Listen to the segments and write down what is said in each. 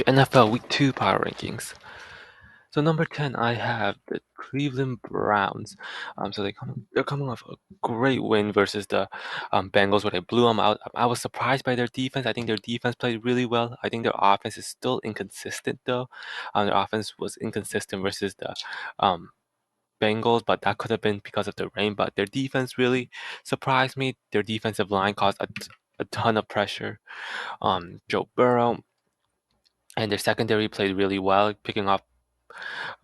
NFL Week 2 power rankings. So number 10, I have the Cleveland Browns. So they're coming off a great win versus the Bengals where they blew them out. I was surprised by their defense. I think their defense played really well. I think their offense is still inconsistent though. Their offense was inconsistent versus the um, Bengals, but that could have been because of the rain. But their defense really surprised me. Their defensive line caused a ton of pressure. Joe Burrow and their secondary played really well, picking off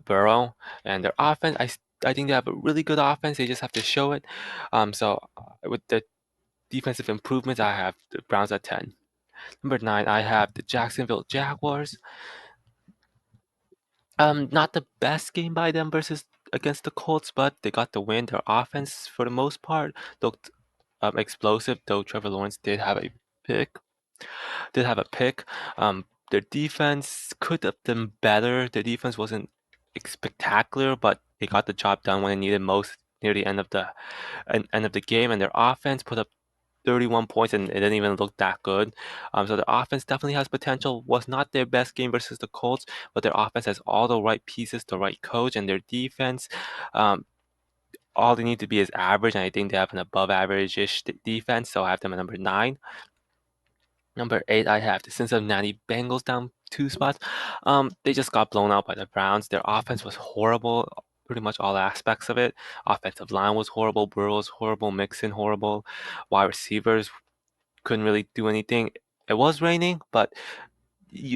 Burrow. And their offense, I think they have a really good offense. They just have to show it. With the defensive improvements, I have the Browns at 10. Number 9, I have the Jacksonville Jaguars. Not the best game by them versus against the Colts, but they got the win. Their offense, for the most part, looked explosive. Though Trevor Lawrence pick. Did have a pick. Their defense could have been better. Their defense wasn't spectacular, but they got the job done when they needed most near the end of the game. And their offense put up 31 points, and it didn't even look that good. So the offense definitely has potential. Was not their best game versus the Colts, but their offense has all the right pieces, the right coach, and their defense. Um, all they need to be is average, and I think they have an above average-ish defense. So I have them at number 9. Number 8, I have the Cincinnati Bengals down 2 spots. They just got blown out by the Browns. Their offense was horrible, pretty much all aspects of it. Offensive line was horrible, Burrow was horrible, Mixon horrible. Wide receivers couldn't really do anything. It was raining, but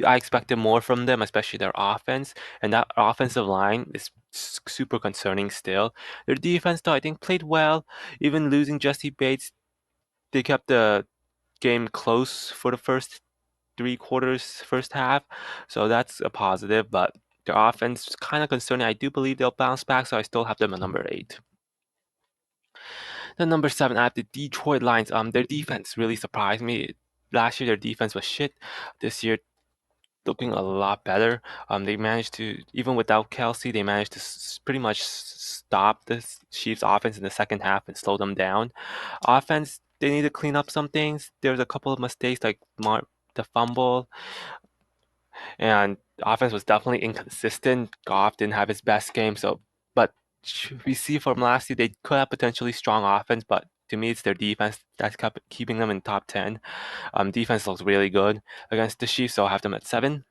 I expected more from them, especially their offense. And that offensive line is super concerning still. Their defense, though, I think played well. Even losing Jesse Bates, they kept the game close for the first 3 quarters, first half. So that's a positive, but their offense is kind of concerning. I do believe they'll bounce back, so I still have them at number 8. Then number 7, I have the Detroit Lions. Their defense really surprised me. Last year their defense was shit. This year looking a lot better. They managed to, even without Kelsey, they managed to pretty much stop the Chiefs offense in the second half and slow them down. Offense, they need to clean up some things. There's a couple of mistakes like the fumble, and the offense was definitely inconsistent. Goff didn't have his best game, but we see from last year they could have potentially strong offense, but to me it's their defense that's kept keeping them in top 10. Defense looks really good against the Chiefs, so I'll have them at 7.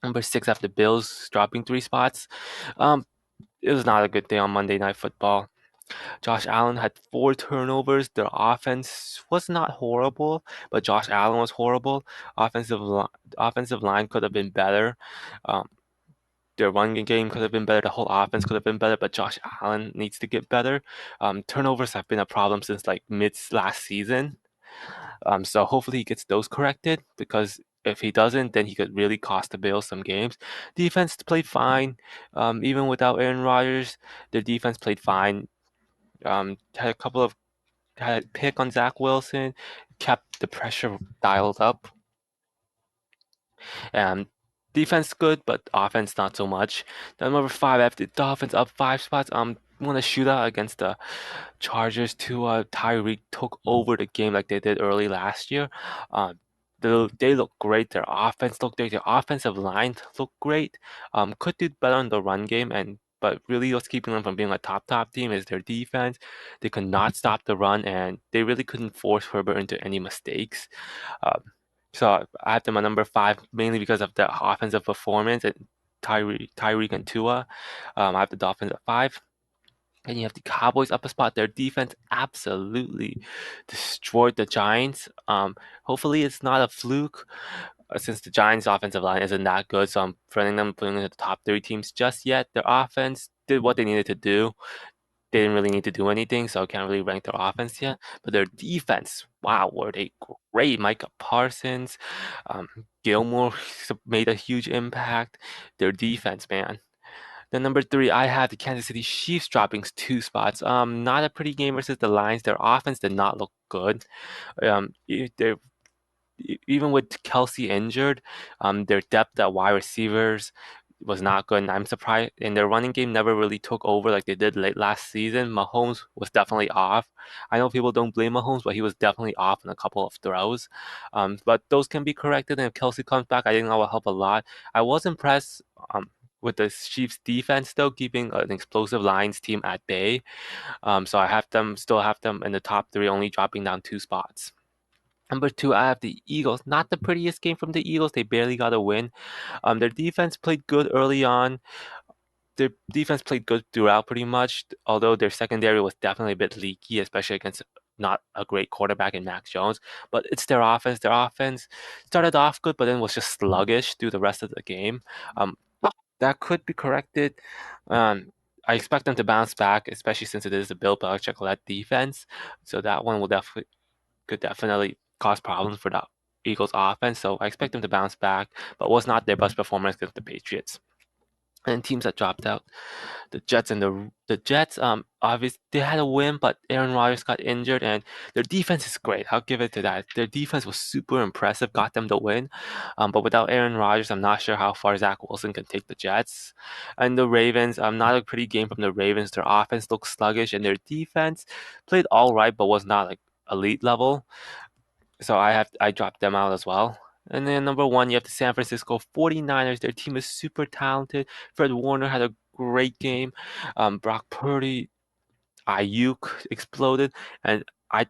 Number 6, after Bills dropping 3 spots. Um, it was not a good day on Monday Night Football. Josh Allen had 4 turnovers. Their offense was not horrible, but Josh Allen was horrible. Offensive line could have been better. Um, their run game could have been better. The whole offense could have been better, but Josh Allen needs to get better. Turnovers have been a problem since like mid last season. So hopefully he gets those corrected, because if he doesn't, then he could really cost the Bills some games. Defense played fine, even without Aaron Rodgers. Their defense played fine. Had a pick on Zach Wilson, kept the pressure dialed up. Um, Defense good, but offense not so much. Then number 5, I have the Dolphins up 5 spots. Won a shootout against the Chargers. Tyreek took over the game like they did early last year. Uh, they look great. Their offense looked great. Their offensive line looked great. Could do better on the run game, but really what's keeping them from being a top team is their defense. They could not stop the run, and they really couldn't force Herbert into any mistakes. Um, so I have them at number 5 mainly because of the offensive performance and Tyreek and Tua. I have the Dolphins at 5. And you have the Cowboys up a spot. Their defense absolutely destroyed the Giants. Hopefully it's not a fluke, since the Giants' offensive line isn't that good. So I'm putting them into the top 3 teams just yet. Their offense did what they needed to do. They didn't really need to do anything, so I can't really rank their offense yet. But their defense, wow, were they great. Micah Parsons, um, Gilmore made a huge impact. Their defense, man. Then number 3, I have the Kansas City Chiefs dropping 2 spots. Not a pretty game versus the Lions. Their offense did not look good. Even with Kelsey injured, their depth at wide receivers was not good. And I'm surprised, and their running game never really took over like they did late last season. Mahomes was definitely off. I know people don't blame Mahomes, but he was definitely off in a couple of throws. But those can be corrected, and if Kelsey comes back, I think that will help a lot. I was impressed with the Chiefs defense though, keeping an explosive Lions team at bay. So I have them still have them in the top three, only dropping down 2 spots. Number two, I have the Eagles. Not the prettiest game from the Eagles. They barely got a win. Their defense played good early on. Their defense played good throughout pretty much, although their secondary was definitely a bit leaky, especially against not a great quarterback in Mac Jones. But it's their offense. Their offense started off good, but then was just sluggish through the rest of the game. Um, that could be corrected. Um, I expect them to bounce back, especially since it is a Bill Belichick-led defense. So that one will definitely could definitely cause problems for the Eagles offense. So I expect them to bounce back, but was not their best performance against the Patriots. And teams that dropped out, the Jets and the Jets, obviously they had a win, but Aaron Rodgers got injured, and their defense is great. I'll give it to that. Their defense was super impressive, got them the win. But without Aaron Rodgers, I'm not sure how far Zach Wilson can take the Jets. And the Ravens, not a pretty game from the Ravens. Their offense looked sluggish, and their defense played all right, but was not like elite level. So I dropped them out as well. And then number one, you have the San Francisco 49ers. Their team is super talented. Fred Warner had a great game. Brock Purdy, Ayuk exploded, and I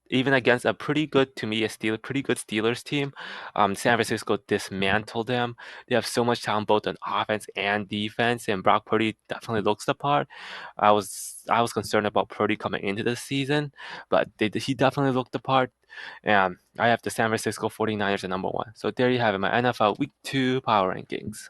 even against a pretty good to me pretty good Steelers team, San Francisco dismantled them. They have so much talent both on offense and defense, and Brock Purdy definitely looks the part. I was concerned about Purdy coming into the season, but he definitely looked the part. And I have the San Francisco 49ers at number one. So there you have it, my NFL Week 2 power rankings.